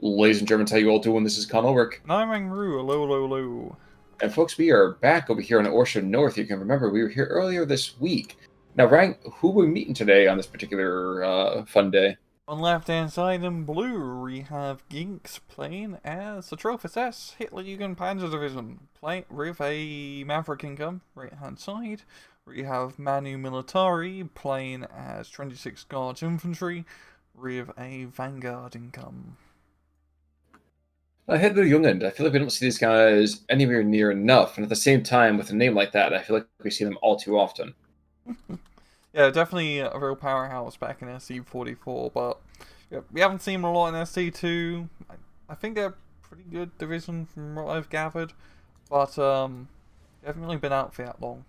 Ladies and gentlemen, how you all doing? This is Con Ulrich. Nine Hello, hello, hello. And folks, we are back over here on Orsha North. You can remember we were here earlier this week. Now, Ryan, who are we meeting today on this particular fun day? On left hand side in blue, we have Ginks playing as the Trophy S Hitlerjugend Panzer Division, playing with a Maverick income. Right hand side, we have Manu Militari playing as 26 Guards Infantry with a Vanguard income. Hitler Jugend. I feel like we don't see these guys anywhere near enough. And at the same time, with a name like that, I feel like we see them all too often. Yeah, definitely a real powerhouse back in SC44, but yeah, we haven't seen them a lot in SC2. I think they're a pretty good division from what I've gathered, but they haven't really been out for that long.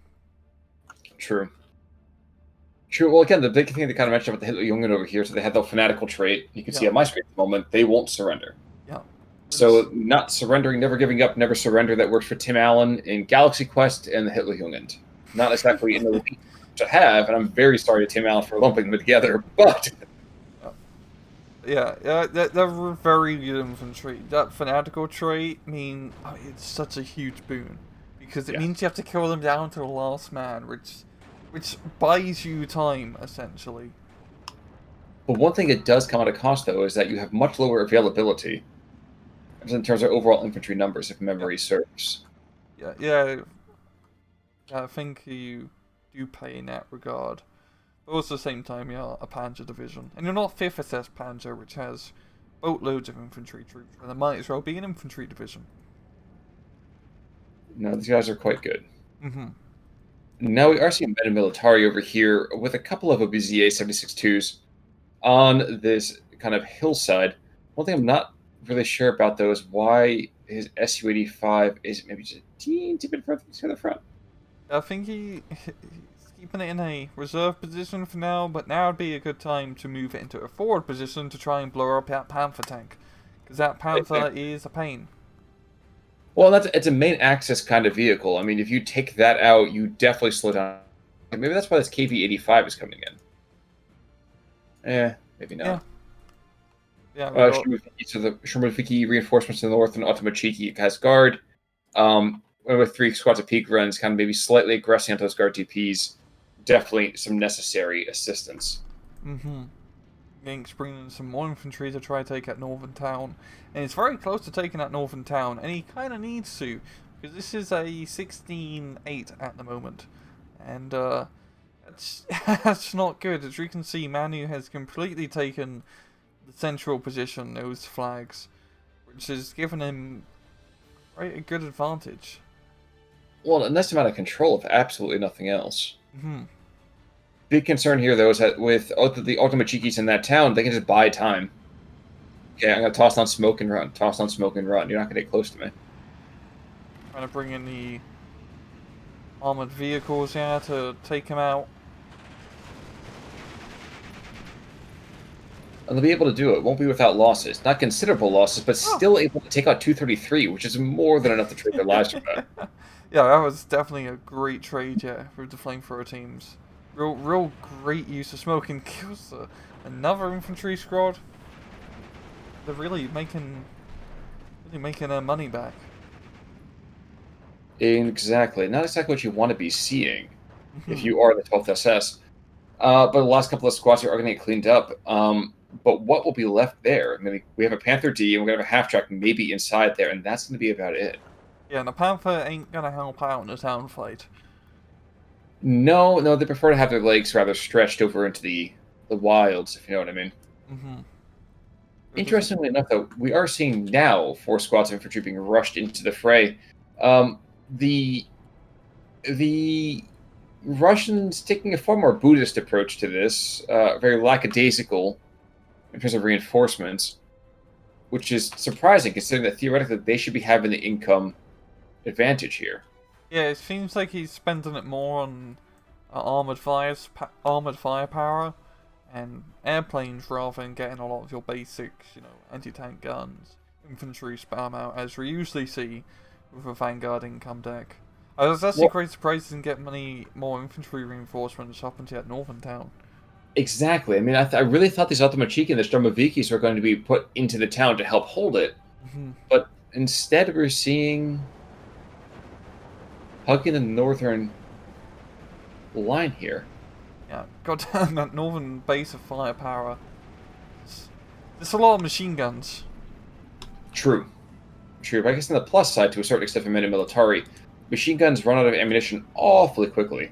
True. True. Well, again, the big thing they kind of mentioned about the Hitler Jugend over here, so they have the fanatical trait. You can see Yeah, on my screen at the moment, they won't surrender. yeah. So, not surrendering, never giving up, never surrender. That works for Tim Allen in Galaxy Quest and the Hitler Jugend. Not exactly in the to have, and I'm very sorry to Tim Allen for lumping them together, but Yeah, they're very good infantry. That fanatical trait it's such a huge boon because it yeah. means you have to kill them down to the last man, which buys you time essentially. But one thing it does come at a cost, though, is that you have much lower availability in terms of overall infantry numbers, if Yeah, memory serves. yeah. I think you do pay in that regard. But also at the same time, you're a Panzer division. And you're not 5th SS Panzer, which has boatloads of infantry troops, and there might as well be an infantry division. No, these guys are quite good. Mm-hmm. Now we are seeing Meta Militari over here with a couple of Obusier 76-2s on this kind of hillside. One thing I'm not really sure about, though, is why his Su-85 is maybe just a teensy bit further to the front. I think he's keeping it in a reserve position for now, but now would be a good time to move it into a forward position to try and blow up that Panther tank. Because that Panther is a pain. Well, it's a main axis kind of vehicle. I mean, if you take that out, you definitely slow down. Maybe that's why this KV-85 is coming in. Maybe Yeah. not. Yeah, we got... So the Shurmufiki reinforcements in the north and Otomachiki has guard. With 3 squads of peak runs, kind of maybe slightly aggressing onto those guard TPs. Definitely some necessary assistance. Mm-hmm. Ginks bringing in some more infantry to try to take out Northern Town. And it's very close to taking out Northern Town, and he kind of needs to, because this is a 16-8 at the moment. And that's not good. As you can see, Manu has completely taken the central position, those flags, which has given him quite a good advantage. Well, and that's out of control, if absolutely nothing else. Mm-hmm. Big concern here, though, is that with the Otomachikis in that town, they can just buy time. Okay, I'm going to toss on smoke and run. Toss on smoke and run. You're not going to get close to me. Trying to bring in the armored vehicles here to take him out. And they'll be able to do it. Won't be without losses. Not considerable losses, but still able to take out 233, which is more than enough to trade their lives for that. Yeah, that was definitely a great trade, yeah, with the flamethrower teams. Real great use of smoke and kills another infantry squad. They're really making their money back. Exactly. Not exactly what you want to be seeing if you are the 12th SS. But the last couple of squads are going to get cleaned up. But what will be left there? I mean, we have a Panther D, and we're going to have a half-track maybe inside there, and that's going to be about it. Yeah, and the Panther ain't going to help out in the town fight. No, they prefer to have their legs rather stretched over into the wilds, if you know what I mean. Mm-hmm. Interestingly enough, though, we are seeing now 4 squads of infantry being rushed into the fray. The Russians taking a far more Buddhist approach to this, very lackadaisical in terms of reinforcements, which is surprising considering that theoretically they should be having the income advantage here. Yeah, it seems like he's spending it more on armored firepower and airplanes rather than getting a lot of your basic, anti-tank guns, infantry spam out as we usually see with a Vanguard income deck. I was actually quite surprised he didn't get many more infantry reinforcements up into that northern town. Exactly. I mean, I really thought these Automachiki and the Stromovikis were going to be put into the town to help hold it, Mhm. but instead we're seeing hugging the northern line here. Yeah, goddamn that northern base of firepower. There's a lot of machine guns. True. True. But I guess on the plus side, to a certain extent for Manu Militari, machine guns run out of ammunition awfully quickly.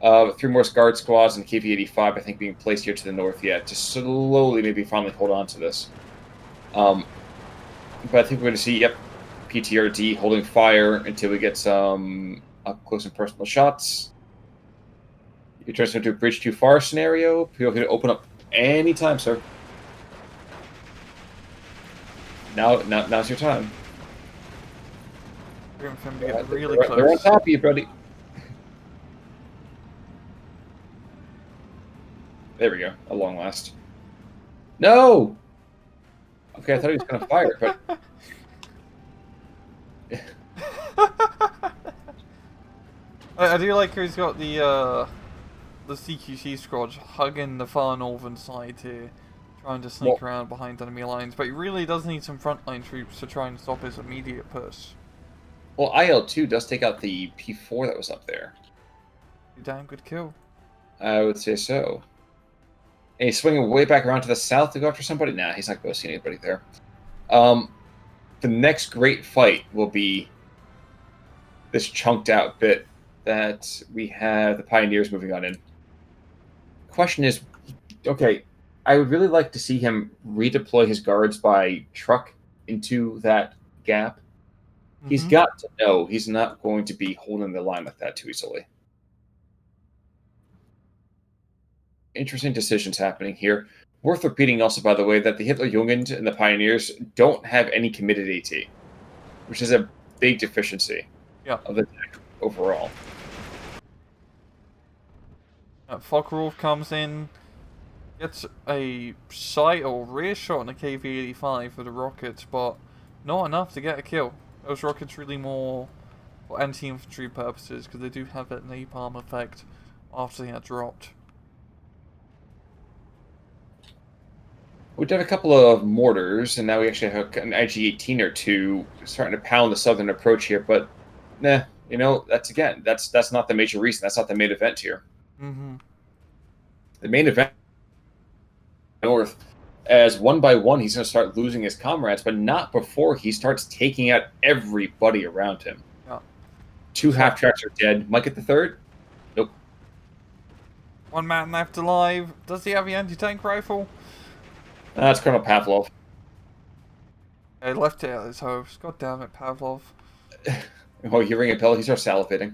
3 more guard squads and KV-85, I think, being placed here to the north yet to slowly maybe finally hold on to this. But I think we're going to see, yep, PTRD holding fire until we get some up close and personal shots. You turn this into a bridge too far scenario. Feel free to open up anytime, sir. Now's your time. Waiting for him to get really They're on close. top of you, buddy. There we go. At long last. No! Okay, I thought he was going to fire, but... I do like how he's got the CQC squad hugging the far northern side here, trying to sneak around behind enemy lines, but he really does need some frontline troops to try and stop his immediate push. Well, IL-2 does take out the P4 that was up there. Damn good kill. I would say so. And he's swinging way back around to the south to go after somebody? Nah, he's not going to see anybody there. The next great fight will be this chunked out bit that we have the Pioneers moving on in. Question is, okay, I would really like to see him redeploy his guards by truck into that gap. He's got to know he's not going to be holding the line like that too easily. Interesting decisions happening here. Worth repeating also, by the way, that the Hitler Jugend and the Pioneers don't have any committed AT, which is a big deficiency of the deck overall. Focke-Wulf comes in, gets a sight or rear shot on the KV-85 for the rockets, but not enough to get a kill. Those rockets really more for anti-infantry purposes, because they do have that napalm effect after they are dropped. We did a couple of mortars, and now we actually have an IG-18 or two starting to pound the southern approach here, but nah, you know, that's not the major reason. That's not the main event here. The main event north, as one by one he's going to start losing his comrades, but not before he starts taking out everybody around him. 2 half-tracks are dead. Might get the third? Nope. One man left alive. Does he have the anti-tank rifle? That's Colonel Pavlov. He left it at his house. God damn it, Pavlov. Oh, you ring a bell, he starts salivating.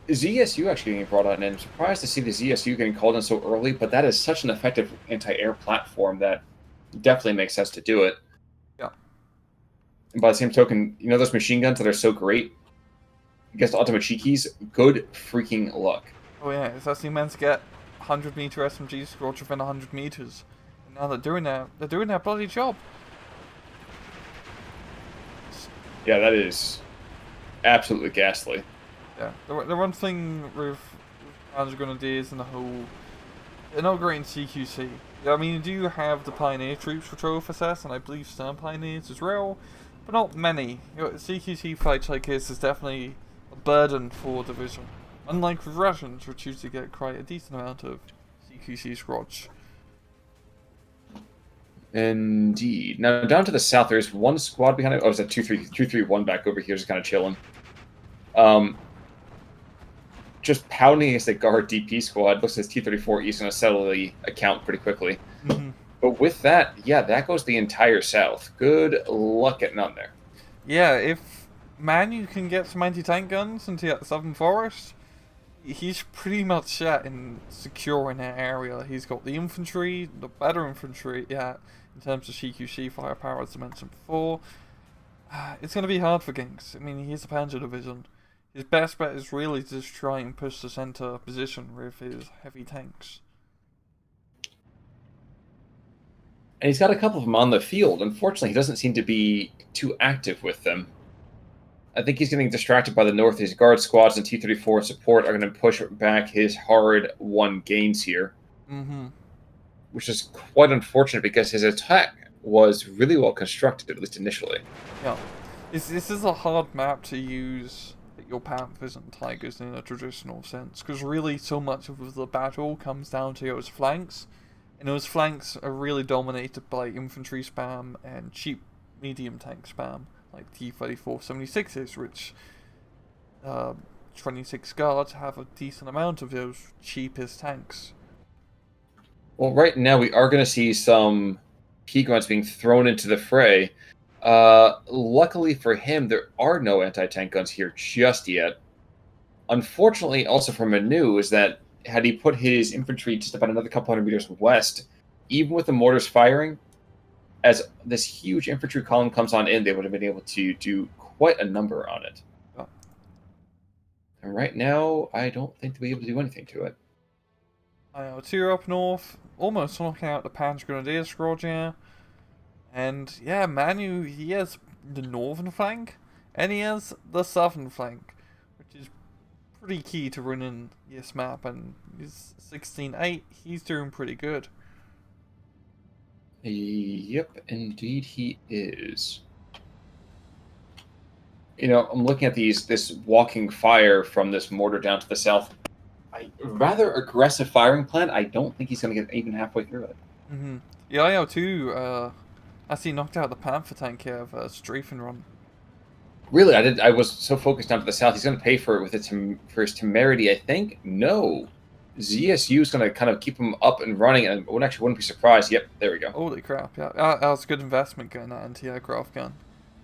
ZSU actually getting brought on, and I'm surprised to see the ZSU getting called in so early, but that is such an effective anti-air platform that definitely makes sense to do it. Yeah. And by the same token, you know those machine guns that are so great against Automachikis? Good freaking luck. Oh yeah, it's actually meant to get 100-meter SMGs scorch within 100 meters. And now they're doing their bloody job. Yeah, that is absolutely ghastly. Yeah, the one thing with Panzer Grenadiers and the whole, they're not great in CQC. I mean, you do have the Pioneer troops for Trophy SS, and I believe some Pioneers as well, but not many. You know, CQC fights like this is definitely a burden for division. Unlike with Russians, which usually get quite a decent amount of CQC squads. Indeed. Now, down to the south, there's one squad behind it. Oh, it's a 2-3-1 back over here, just kind of chilling. Just pounding against the guard DP squad. Looks like T-34 is going to settle the account pretty quickly. But with that, yeah, that goes the entire south. Good luck getting on there. Yeah, if Manu can get some anti-tank guns into that southern forest, he's pretty much set in securing that area. He's got the infantry, the better infantry, yeah, in terms of CQC firepower, as I mentioned before. It's going to be hard for Ginks. I mean, he's a Panzer Division. His best bet is really to just try and push the center position with his heavy tanks. And he's got a couple of them on the field. Unfortunately, he doesn't seem to be too active with them. I think he's getting distracted by the north. His guard squads and T-34 support are going to push back his hard one gains here, Mm-hmm. which is quite unfortunate because his attack was really well constructed, at least initially. Yeah. This is a hard map to use your Panthers and Tigers in a traditional sense, because really so much of the battle comes down to those flanks, and those flanks are really dominated by infantry spam and cheap medium tank spam, like T-34 76s, which 26 guards have a decent amount of those cheapest tanks. Well, right now we are going to see some key grunts being thrown into the fray. Luckily for him, there are no anti-tank guns here just yet. Unfortunately, also for Manu, is that had he put his infantry just about another couple hundred meters west, even with the mortars firing, as this huge infantry column comes on in, they would have been able to do quite a number on it. Oh. And right now, I don't think they'll be able to do anything to it. Two up north, almost knocking out the Panzer Grenadier squad here. And yeah, Manu, he has the northern flank, and he has the southern flank, which is pretty key to running this map, and he's 16-8, he's doing pretty good. Yep, indeed he is. You know, I'm looking at this walking fire from this mortar down to the south. Rather aggressive firing plan. I don't think he's going to get even halfway through it. Mm-hmm. Yeah, I too, as he knocked out the Panther tank here of Strafing Run. Really, I was so focused down to the south. He's going to pay for it with for his temerity, I think. No, ZSU is going to kind of keep him up and running, and I wouldn't be surprised. Yep, there we go. Holy crap! Yeah, that was a good investment getting that anti-aircraft gun.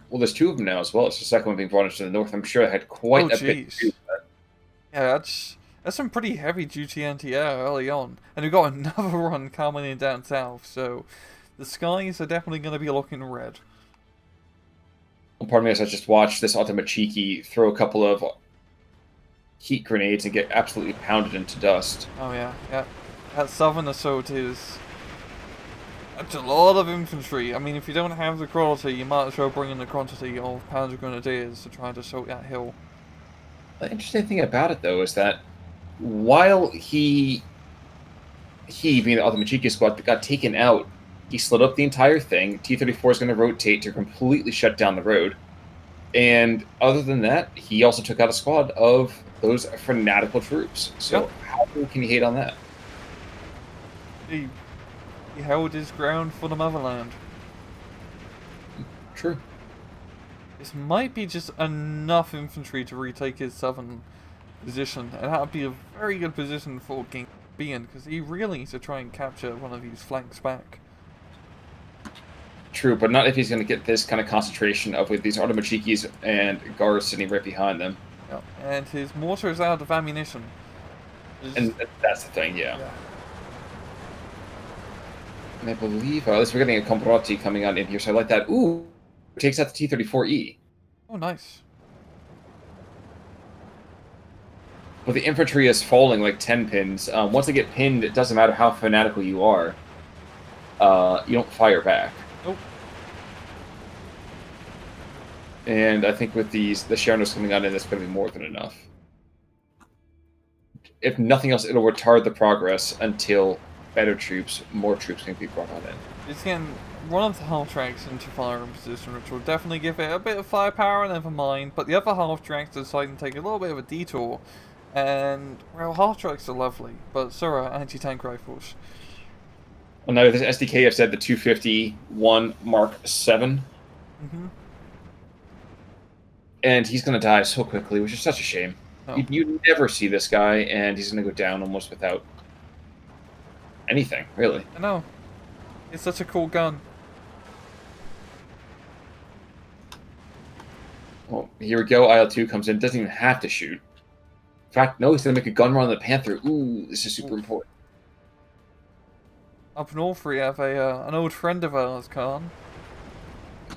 Well, there's two of them now as well. It's the second one being brought into the north. I'm sure they had quite a bit to do with that. Yeah, that's some pretty heavy duty anti-air early on, and we've got another one coming in down south. So the skies are definitely going to be looking red. Well, pardon me as I just watched this Automachiki throw a couple of heat grenades and get absolutely pounded into dust. Oh yeah, yeah. That southern assault is... That's a lot of infantry. I mean, if you don't have the quality, you might as well bring in the quantity of Panzer Grenadiers to try to assault that hill. The interesting thing about it, though, is that while he being the Automachiki squad, got taken out, he slid up the entire thing. T-34 is going to rotate to completely shut down the road. And other than that, he also took out a squad of those fanatical troops. So Yep. How can you hate on that? He held his ground for the motherland. True. This might be just enough infantry to retake his southern position, and that would be a very good position for Ginks be in, because he really needs to try and capture one of these flanks back. True, but not if he's going to get this kind of concentration of with these Automachikis and guards sitting right behind them. Yep. And his mortar is out of ammunition. And that's the thing, yeah. And I believe, at least we're getting a Comparati coming on in here, so I like that. Ooh, takes out the T-34E. Oh, nice. But the infantry is falling like 10 pins. Once they get pinned, it doesn't matter how fanatical you are. You don't fire back. Nope. And I think with the Sharoners coming on in, that's going to be more than enough. If nothing else, it'll retard the progress until more troops can be brought on in. It's getting one of the half tracks into firing position, which will definitely give it a bit of firepower, never mind. But the other half tracks deciding to take a little bit of a detour. And, well, half tracks are lovely, but so are anti-tank rifles. Well, now this SDK have said the 251 Mark 7. Mm-hmm. And he's going to die so quickly, which is such a shame. Oh. You never see this guy, and he's going to go down almost without anything, really. I know. It's such a cool gun. Well, here we go. IL-2 comes in. Doesn't even have to shoot. In fact, no, he's going to make a gun run on the Panther. Ooh, this is super important. Up north we have an old friend of ours, Khan.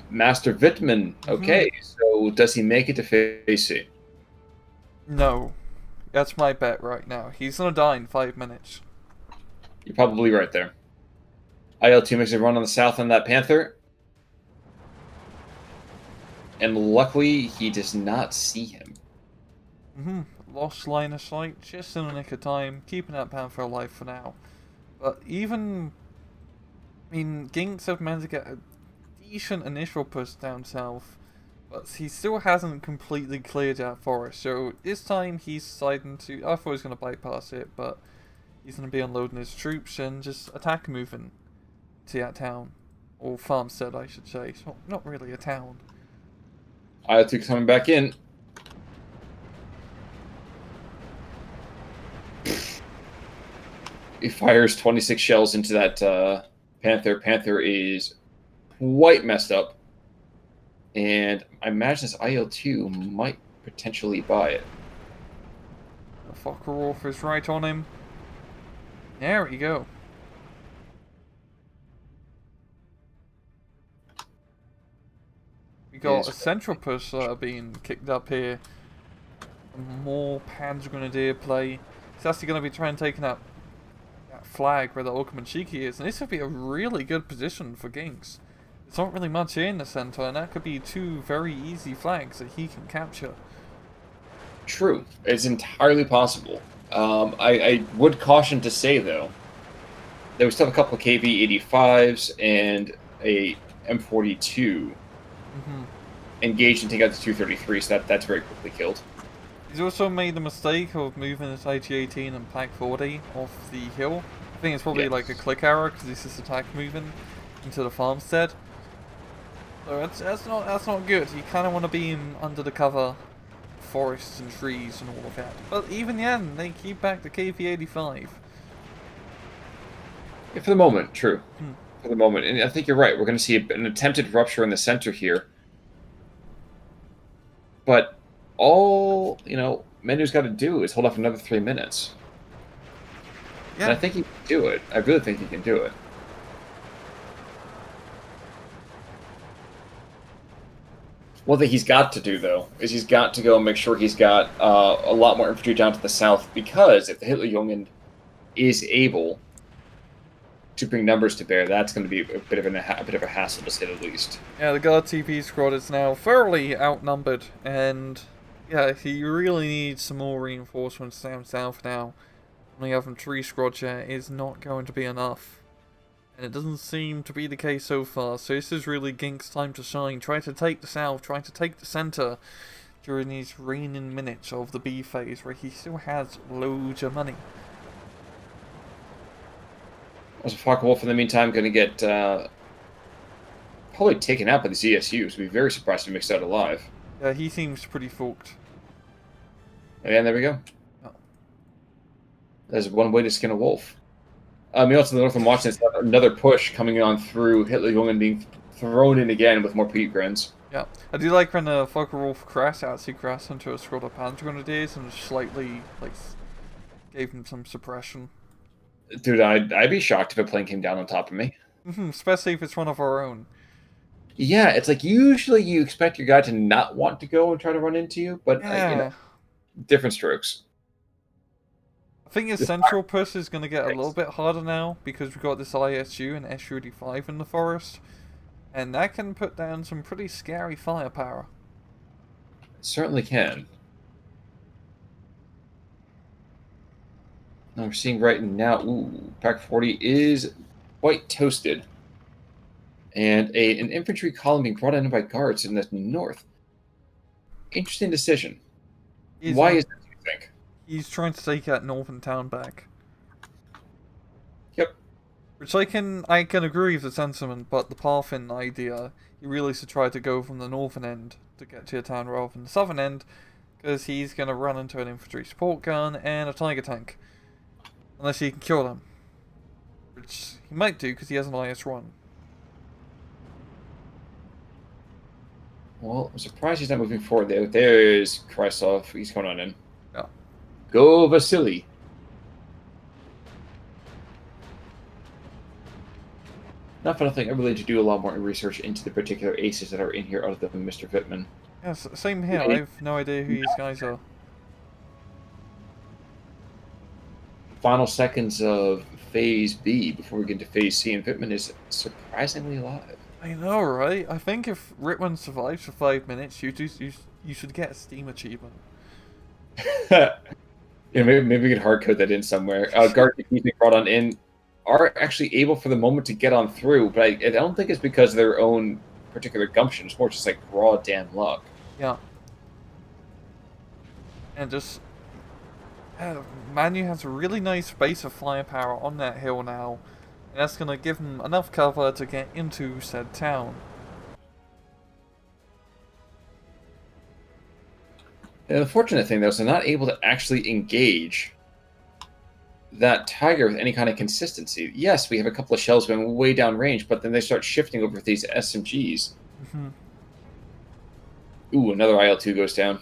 Master Wittmann. Okay, so does he make it to phase C? No. That's my bet right now. He's gonna die in 5 minutes. You're probably right there. IL-2 makes a run on the south on that Panther. And luckily, he does not see him. Lost line of sight, just in the nick of time, keeping that Panther alive for now. But even, I mean, Ginks have managed to get a decent initial push down south, but he still hasn't completely cleared that forest. So this time he's deciding to, I thought he was going to bypass it, but he's going to be unloading his troops and just attack moving to that town. Or farmstead, I should say. It's not really a town. IL-2 coming back in. He fires 26 shells into that Panther. Panther is quite messed up. And I imagine this IL-2 might potentially buy it. The Focke-Wulf is right on him. There we go. We got a central push being kicked up here. More Panzer Grenadier play. It's actually going to be trying to take that flag where the Okomanchiki is, and this would be a really good position for Ginks. There's not really much in the center, and that could be two very easy flags that he can capture. True. It's entirely possible. I would caution to say, though, there was still a couple of KV-85s and a M42 engaged and take out the 233, so that's very quickly killed. He's also made the mistake of moving his IG-18 and Pack 40 off the hill. I think it's probably like a click error because he's just attack moving into the farmstead. So that's not good. You kind of want to be under the cover, forests and trees and all of that. But even then, they keep back the KV-85. Yeah, for the moment, true. For the moment, and I think you're right. We're going to see an attempted rupture in the center here, but all Manu's got to do is hold off another 3 minutes. Yeah. And I think he can do it. I really think he can do it. One thing he's got to do, though, is he's got to go and make sure he's got a lot more infantry down to the south, because if the Hitlerjugend is able to bring numbers to bear, that's going to be a bit of a hassle, to say the least. Yeah, the Guard TP squad is now thoroughly outnumbered, and yeah, he really needs some more reinforcements down south now. Only having 3 squads here is not going to be enough. And it doesn't seem to be the case so far, so this is really Ginks' time to shine. Try to take the south, try to take the centre during these reigning minutes of the B phase, where he still has loads of money. Also, Focke-Wulf in the meantime going to get probably taken out by the ZSUs. We'd be very surprised if he makes out alive. Yeah, he seems pretty fucked. And there we go. Oh. There's one way to skin a wolf. Meanwhile, to the north of Washington, it's another push coming on through Hitlerjugend being thrown in again with more Pete Grins. Yeah, I do like when the Focke-Wulf actually crashed into a squad of Panther Grenadiers and slightly, gave him some suppression. Dude, I'd be shocked if a plane came down on top of me. Especially if it's one of our own. Yeah, it's like usually you expect your guy to not want to go and try to run into you, but different strokes. I think his central push is going to get a little bit harder now because we've got this ISU and SU-85 in the forest, and that can put down some pretty scary firepower. It certainly can. Now we're seeing right now, Pack 40 is quite toasted. And an infantry column being brought in by guards in the north. Interesting decision. Why is that, do you think? He's trying to take that northern town back. Yep. Which I can agree with the sentiment, but the Parthin idea, he really should try to go from the northern end to get to a town rather than the southern end, because he's going to run into an infantry support gun and a Tiger tank. Unless he can kill them. Which he might do, because he has an IS-1. Well, I'm surprised he's not moving forward there. There's Krysov. He's coming on in. Yeah. Go, Vasily. Not for nothing, I really need to do a lot more research into the particular aces that are in here other than Mr. Vittman. Yeah, same here. I have no idea who these guys are. Final seconds of Phase B before we get to Phase C, and Vittman is surprisingly alive. I know, right? I think if Ritman survives for 5 minutes, you should get a Steam achievement. Yeah, maybe we could hard code that in somewhere. Guard keeps being brought on in are actually able for the moment to get on through, but I don't think it's because of their own particular gumption. It's more just like raw damn luck. Yeah, and just Manu has a really nice base of firepower on that hill now, and that's gonna give him enough cover to get into said town. And the fortunate thing, though, is they're not able to actually engage that tiger with any kind of consistency. Yes, we have a couple of shells going way down range, but then they start shifting over these SMGs. Mm-hmm. Ooh, another IL-2 goes down.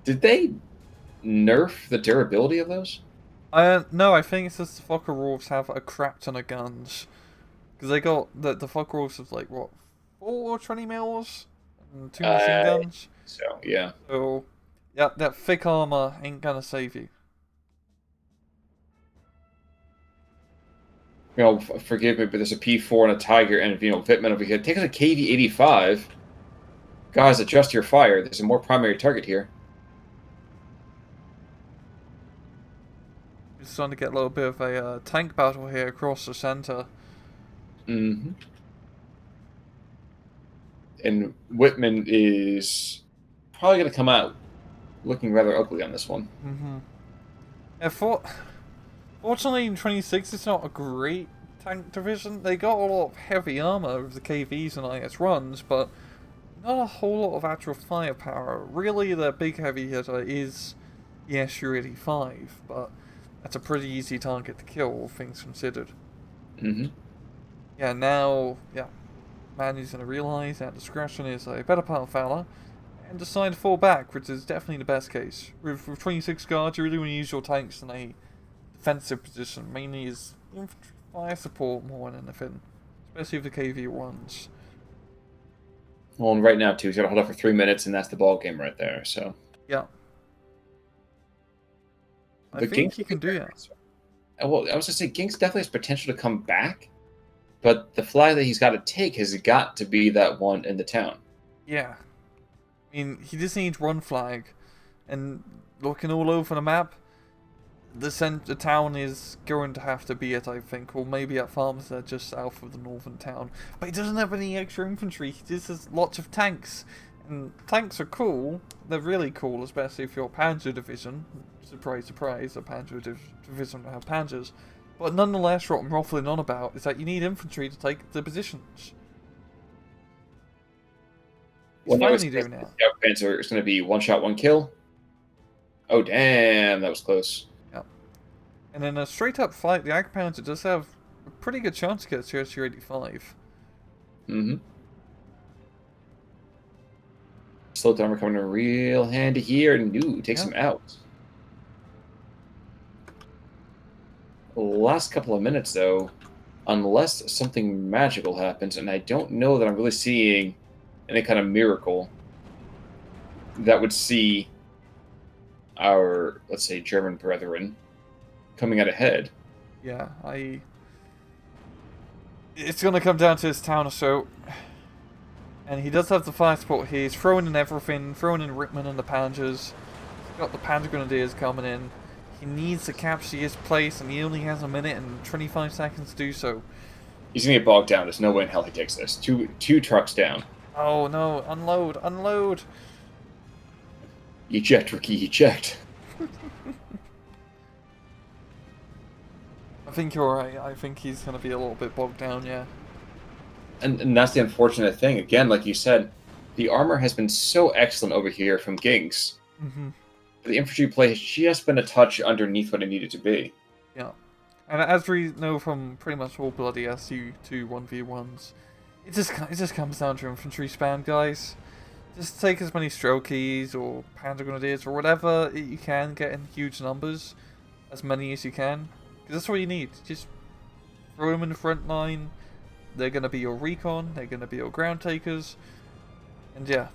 Did they nerf the durability of those? No, I think it's just the Focke-Wulfs have a crap ton of guns. Because they got, the Focke-Wulfs have like, what, 4 20 mils? And 2 machine guns? So, yeah. So, yeah, that thick armor ain't gonna save you. You know, forgive me, but there's a P4 and a Tiger, and, you know, Vitman over here. Take us a KV-85. Guys, adjust your fire. There's a more primary target here. It's starting to get a little bit of a tank battle here across the center. Mm-hmm. And Whitman is probably going to come out looking rather ugly on this one. Mm-hmm. Yeah, fortunately, in 26, it's not a great tank division. They got a lot of heavy armor with the KVs and IS runs, but not a whole lot of actual firepower. Really, the big heavy hitter is the SU-85, but that's a pretty easy target to kill, all things considered. Mm-hmm. Yeah, now, Manu's going to realise that discretion is a better part of valor, and decide to fall back, which is definitely the best case. With 26 guards, you really want to use your tanks in a defensive position, mainly as infantry fire support more than anything, especially if the KV runs. Well, and right now, too, he's got to hold up for 3 minutes, and that's the ball game right there, so... Yeah. I think he can do that. Well, I was going to say, Ginks definitely has potential to come back, but the flag that he's got to take has got to be that one in the town. Yeah. I mean, he just needs one flag, and looking all over the map, the town is going to have to be it, I think, or maybe at Farmstead just south of the northern town. But he doesn't have any extra infantry, he just has lots of tanks. And tanks are cool, they're really cool, especially if you're a Panzer Division. Surprise, surprise, a Panzer Division will have Panzers. But nonetheless, what I'm ruffling on about is that you need infantry to take the positions. He's finally doing that. Scout Panzer is going to be one shot, one kill. Oh, damn, that was close. Yeah. And in a straight up fight, the Ag Panzer does have a pretty good chance to get to SU-85. Mm-hmm. Slow armor coming in real handy here, and takes him out. Last couple of minutes, though, unless something magical happens, and I don't know that I'm really seeing any kind of miracle that would see our, let's say, German brethren coming out ahead. Yeah, it's going to come down to his town assault. And he does have the fire support here. He's throwing in everything, throwing in Rickman and the Panzers. He's got the Panzer Grenadiers coming in. He needs to capture his place, and he only has a minute and 25 seconds to do so. He's going to get bogged down. There's no way in hell he takes this. Two trucks down. Oh no, unload, unload! Eject, Ricky, eject. I think you're right. I think he's going to be a little bit bogged down, yeah. And that's the unfortunate thing. Again, like you said, the armor has been so excellent over here from Ginks. Mm-hmm. The infantry play has just been a touch underneath what it needed to be. Yeah. And as we know from pretty much all bloody SU2 1v1s, it just comes down to infantry spam, guys. Just take as many Strokies or Panzer Grenadiers or whatever you can get in huge numbers. As many as you can. Because that's all you need. Just throw them in the front line. They're going to be your recon. They're going to be your ground takers. And yeah.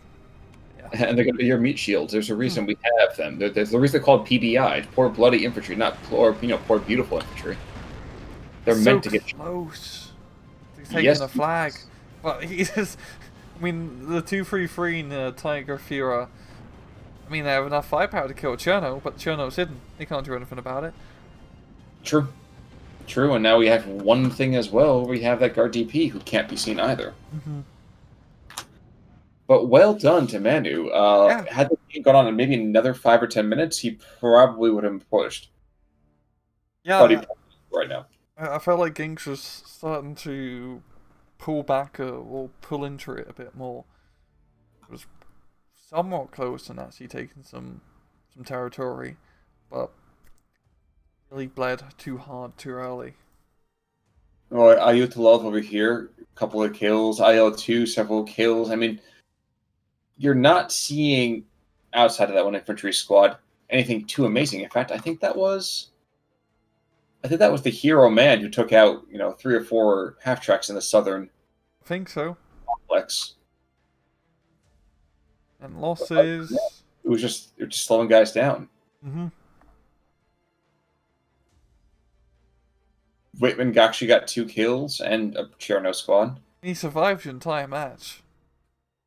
And they're going to be your meat shields. There's a reason we have them. There's the reason they're called PBI. Poor bloody infantry, not poor beautiful infantry. They're meant to get close. They're taking Yes. a flag, but he just. I mean, the 2-3-3 in Tiger Fura. I mean, they have enough firepower to kill Cherno, but Cherno's hidden. They can't do anything about it. True. True. And now we have one thing as well. We have that guard DP who can't be seen either. Mm-hmm. But well done to Manu. Yeah. Had the game gone on in maybe another 5 or 10 minutes, he probably would have been pushed. But he Yeah, right now. I felt like Ginks was starting to pull back or pull into it a bit more. It was somewhat close and actually taking some territory, but really bled too hard too early. Oh, Ayutolov over here, a couple of kills. IL2, several kills. I mean, you're not seeing outside of that one infantry squad anything too amazing. In fact, I think that was the hero man who took out 3 or 4 half tracks in the southern I think so. complex. And Yeah, losses. it was just slowing guys down. Mm-hmm. Whitman actually got 2 kills and a Cherno squad. He survived the entire match.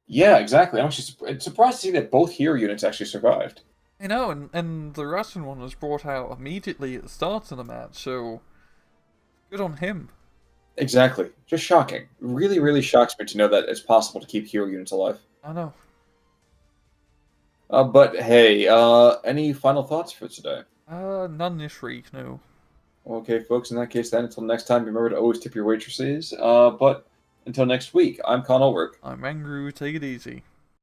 Yeah, exactly. It's surprised to see that both hero units actually survived. You know, and the Russian one was brought out immediately at the start of the match, so good on him. Exactly. Just shocking. Really, really shocks me to know that it's possible to keep hero units alive. I know. But hey, any final thoughts for today? None this week, no. Okay, folks, in that case, then, until next time, remember to always tip your waitresses. But until next week, I'm Con Ulrich. I'm Angry, take it easy.